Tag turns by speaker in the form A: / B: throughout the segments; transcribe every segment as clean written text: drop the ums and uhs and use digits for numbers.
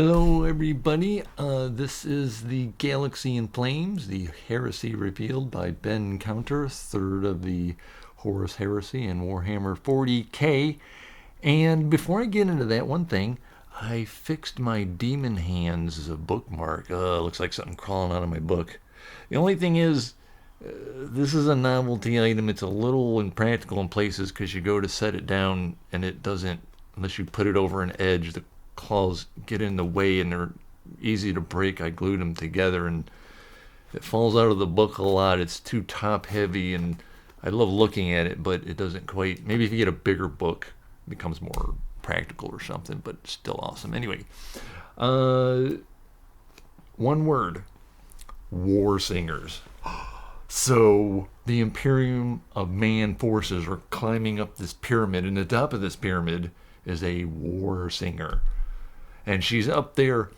A: Hello, everybody. This is the Galaxy in Flames, the heresy revealed by Ben Counter, third of the Horus Heresy in Warhammer 40K. And before I get into that, one thing, I fixed my Demon Hands bookmark. Looks like something crawling out of my book. The only thing is, this is a novelty item. It's a little impractical in places because you go to set it down and it doesn't, unless you put it over an edge, the claws get in the way and they're easy to break. I glued them together and it falls out of the book a lot. It's too top heavy and I love looking at it, but it doesn't quite. Maybe if you get a bigger book, it becomes more practical or something, but still awesome. Anyway, one word: war singers. So the Imperium of Man forces are climbing up this pyramid, and the top of this pyramid is a war singer. And she's up there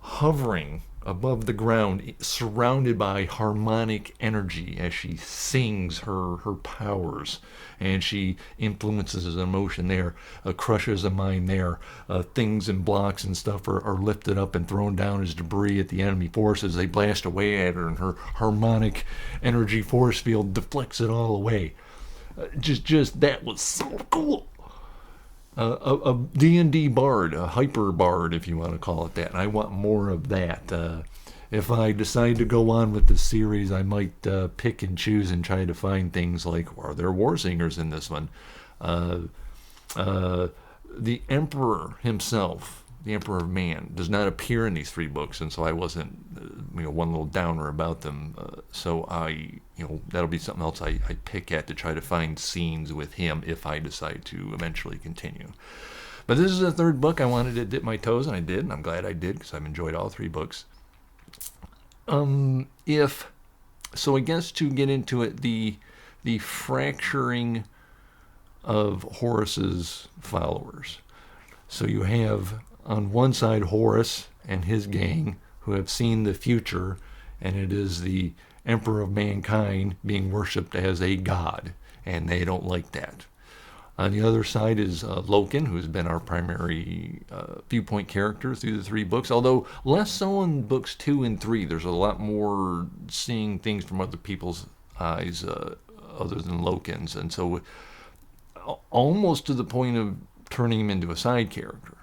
A: hovering above the ground, surrounded by harmonic energy as she sings her powers. And she influences an emotion there, crushes a mind there. Things and blocks and stuff are lifted up and thrown down as debris at the enemy forces. They blast away at her, and her harmonic energy force field deflects it all away. Just that was so cool. A D&D bard, a hyper bard, if you want to call it that. And I want more of that. If I decide to go on with the series, I might pick and choose and try to find things like, are there war singers in this one? The Emperor himself, the Emperor of Man, does not appear in these three books, and so I wasn't, one little downer about them. So that'll be something else I pick at to try to find scenes with him if I decide to eventually continue. But this is the third book. I wanted to dip my toes, and I did, and I'm glad I did because I've enjoyed all three books. I guess to get into it, the fracturing of Horus's followers. So you have on one side Horus and his gang who have seen the future, and it is the Emperor of Mankind being worshipped as a god, and they don't like that. On the other side is Loken, who's been our primary viewpoint character through the three books, although less so in books 2 and 3. There's a lot more seeing things from other people's eyes other than Loken's, and so almost to the point of turning him into a side character.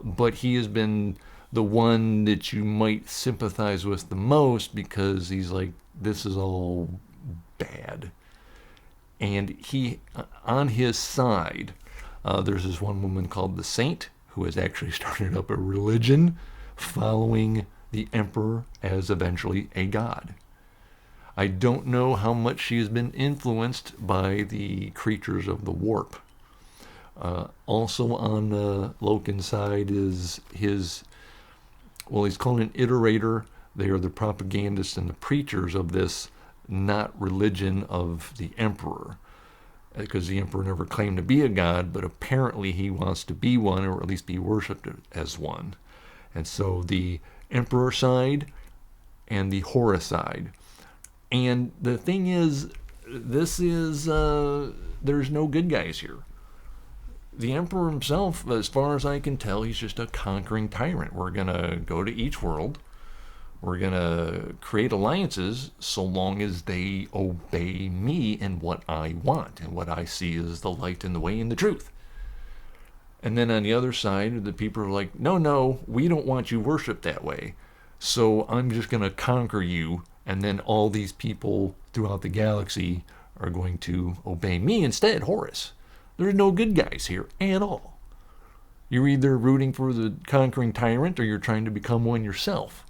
A: But he has been the one that you might sympathize with the most because he's like, this is all bad. And he, on his side, there's this one woman called the Saint who has actually started up a religion following the Emperor as eventually a god. I don't know how much she has been influenced by the creatures of the warp. Also on Loken's side is he's called an iterator. They are the propagandists and the preachers of this not religion of the Emperor, because the Emperor never claimed to be a god, but apparently he wants to be one, or at least be worshipped as one. And so the Emperor side and the Horus side. And the thing is, this is, there's no good guys here. The Emperor himself, as far as I can tell, he's just a conquering tyrant. We're going to go to each world. We're going to create alliances so long as they obey me and what I want and what I see as the light and the way and the truth. And then on the other side, the people are like, no, we don't want you worshipped that way. So I'm just going to conquer you. And then all these people throughout the galaxy are going to obey me instead, Horus. There's no good guys here at all. You're either rooting for the conquering tyrant or you're trying to become one yourself.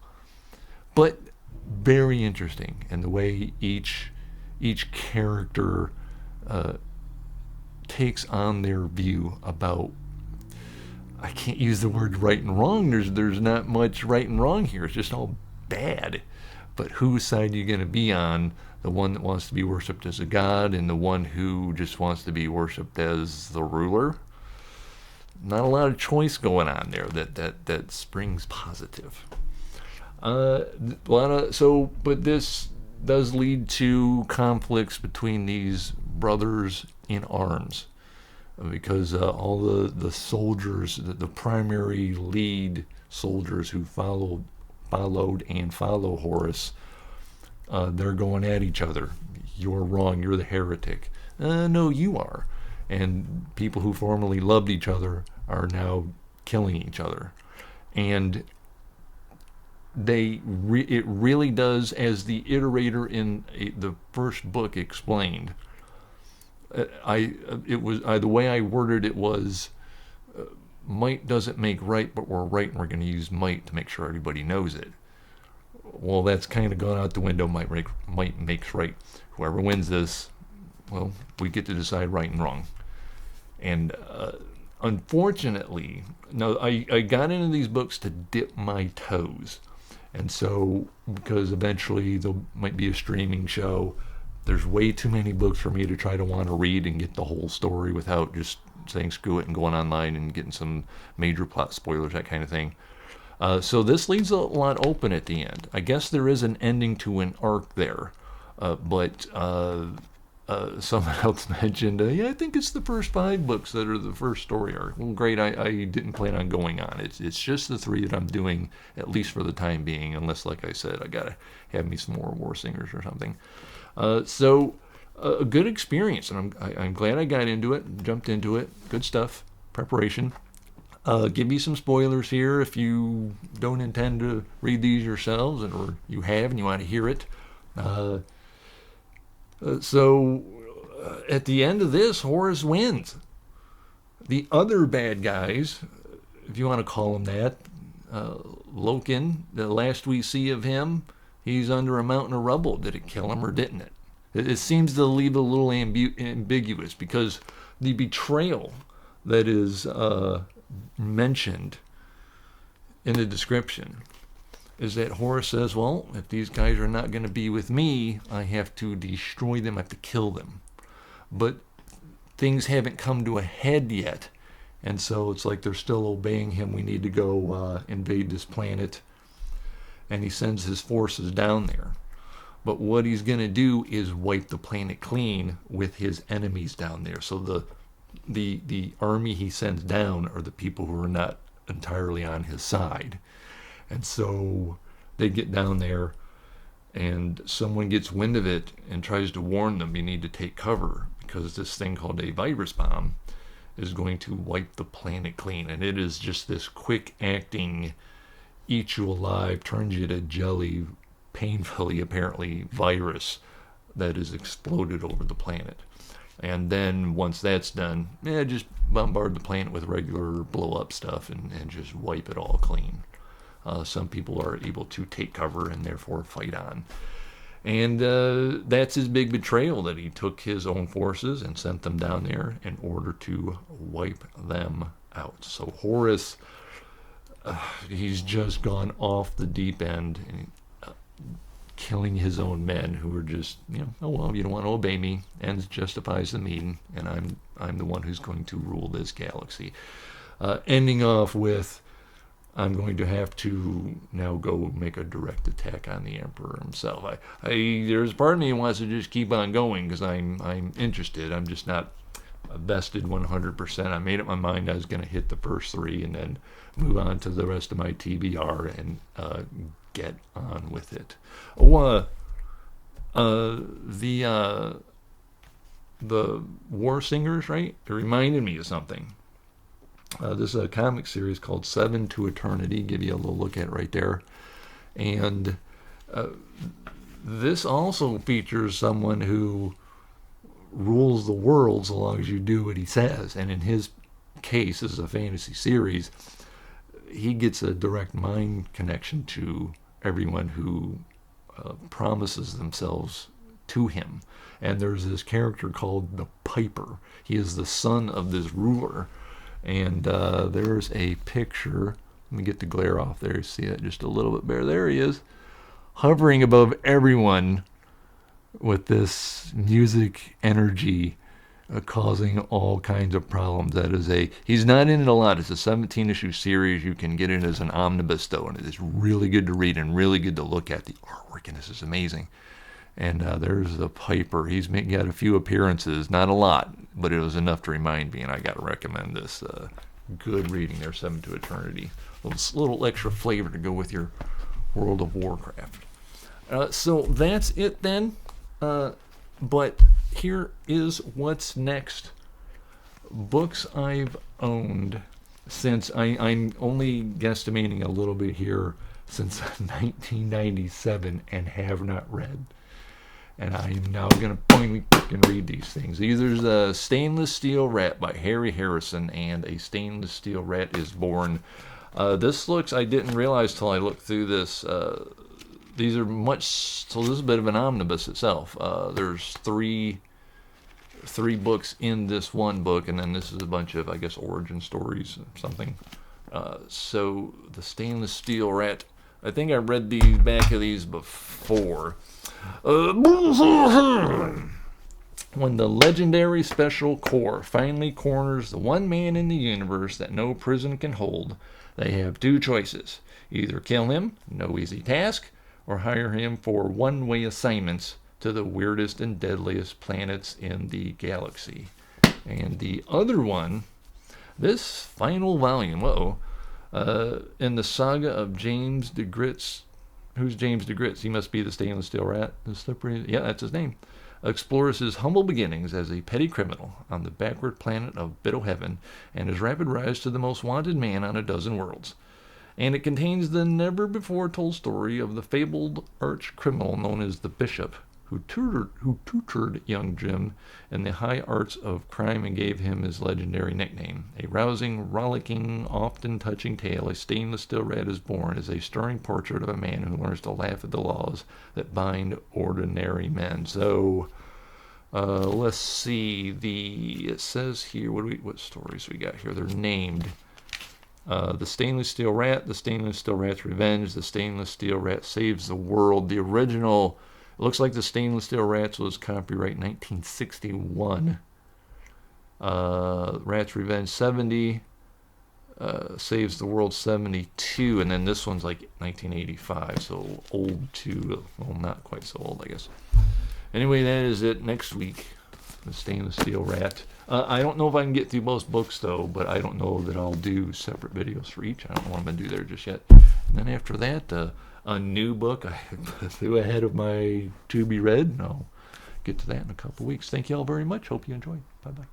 A: But very interesting, and the way each character takes on their view about, I can't use the word right and wrong. There's not much right and wrong here. It's just all bad. But whose side are you going to be on? The one that wants to be worshipped as a god and the one who just wants to be worshipped as the ruler? Not a lot of choice going on there that springs positive. But this does lead to conflicts between these brothers in arms. because all the soldiers, the primary lead soldiers who followed and follow Horus. They're going at each other. You're wrong. You're the heretic. No, you are. And people who formerly loved each other are now killing each other. And it really does, as the iterator in the first book explained. The way I worded it was, might doesn't make right, but we're right, and we're going to use might to make sure everybody knows it. Well, that's kind of gone out the window. Might makes right. Whoever wins this, well, we get to decide right and wrong. And unfortunately, now I got into these books to dip my toes. And so, because eventually there might be a streaming show, there's way too many books for me to try to want to read and get the whole story without just saying screw it and going online and getting some major plot spoilers, that kind of thing. So this leaves a lot open at the end. I guess there is an ending to an arc there, but someone else mentioned, I think it's the first 5 books that are the first story arc. Well, great, I didn't plan on going on. It's just the 3 that I'm doing, at least for the time being, unless, like I said, I gotta have me some more War Singers or something. So a good experience, and I'm glad I got into it, jumped into it. Good stuff, preparation. Give you some spoilers here if you don't intend to read these yourselves, or you have and you want to hear it. So at the end of this, Horus wins. The other bad guys, if you want to call them that, Loken, the last we see of him, he's under a mountain of rubble. Did it kill him or didn't it? It seems to leave a little ambiguous, because the betrayal that is mentioned in the description is that Horus says, well, if these guys are not going to be with me, I have to destroy them, I have to kill them. But things haven't come to a head yet, and so it's like they're still obeying him. We need to go invade this planet, and he sends his forces down there. But what he's going to do is wipe the planet clean with his enemies down there. So the army he sends down are the people who are not entirely on his side. And so they get down there, and someone gets wind of it and tries to warn them, you need to take cover, because this thing called a virus bomb is going to wipe the planet clean. And it is just this quick acting, eat you alive, turns you to jelly, painfully apparently virus that is exploded over the planet. And then once that's done, just bombard the planet with regular blow up stuff and just wipe it all clean. Some people are able to take cover and therefore fight on. And that's his big betrayal, that he took his own forces and sent them down there in order to wipe them out. So Horus, he's just gone off the deep end, and killing his own men who are just, oh well, you don't want to obey me, and justifies the mean, and I'm the one who's going to rule this galaxy. Ending off with, I'm going to have to now go make a direct attack on the Emperor himself. There's part of me who wants to just keep on going because I'm interested. I'm just not vested 100%. I made up my mind I was going to hit the first 3 and then move on to the rest of my TBR and get on with it. The War Singers, right? It reminded me of something. This is a comic series called Severn To Eternity. Give you a little look at it right there. And this also features someone who rules the world so long as you do what he says. And in his case, this is a fantasy series, he gets a direct mind connection to everyone who promises themselves to him. And there's this character called the Piper. He is the son of this ruler. And there's a picture. Let me get the glare off there. See it just a little bit better. There he is, hovering above everyone with this music energy, causing all kinds of problems. He's not in it a lot. It's a 17-issue series. You can get it as an omnibus, though, and it's really good to read and really good to look at. The artwork in this is amazing. And there's the Piper. He's got a few appearances, not a lot, but it was enough to remind me, and I got to recommend this. Good reading there, Severn To Eternity. little extra flavor to go with your World of Warcraft. So that's it then. But here is what's next. Books I've owned since I'm only guesstimating a little bit here since 1997 and have not read. And I am now going to finally read these things. There's a Stainless Steel Rat by Harry Harrison and A Stainless Steel Rat is Born. This looks, I didn't realize till I looked through this, these are much, so this is a bit of an omnibus itself. There's three books in this one book, and then this is a bunch of, I guess, origin stories or something. So the Stainless Steel Rat, I think I read the back of these before. When the legendary Special Corps finally corners the one man in the universe that no prison can hold, they have two choices. Either kill him, no easy task, or hire him for one-way assignments to the weirdest and deadliest planets in the galaxy. And the other one, this final volume, in the saga of James DeGritz. Who's James DeGritz? He must be the Stainless Steel Rat. The slippery, yeah, that's his name. Explores his humble beginnings as a petty criminal on the backward planet of Biddle Heaven and his rapid rise to the most wanted man on a dozen worlds. And it contains the never-before-told story of the fabled arch-criminal known as the Bishop, who tutored young Jim in the high arts of crime and gave him his legendary nickname. A rousing, rollicking, often touching tale, A Stainless Steel Rat is Born, is a stirring portrait of a man who learns to laugh at the laws that bind ordinary men. So, let's see. It says here, what stories we got here? They're named. The Stainless Steel Rat, The Stainless Steel Rat's Revenge, The Stainless Steel Rat Saves the World. The original... It looks like the Stainless Steel Rats was copyright 1961. Rat's Revenge 70. Saves the World 72. And then this one's like 1985. So old too. Well, not quite so old, I guess. Anyway, that is it. Next week, the Stainless Steel Rat. I don't know if I can get through most books, though. But I don't know that I'll do separate videos for each. I don't know what I'm going to do there just yet. And then after that... a new book I threw ahead of my to be read, and I'll get to that in a couple weeks. Thank you all very much. Hope you enjoyed. Bye-bye.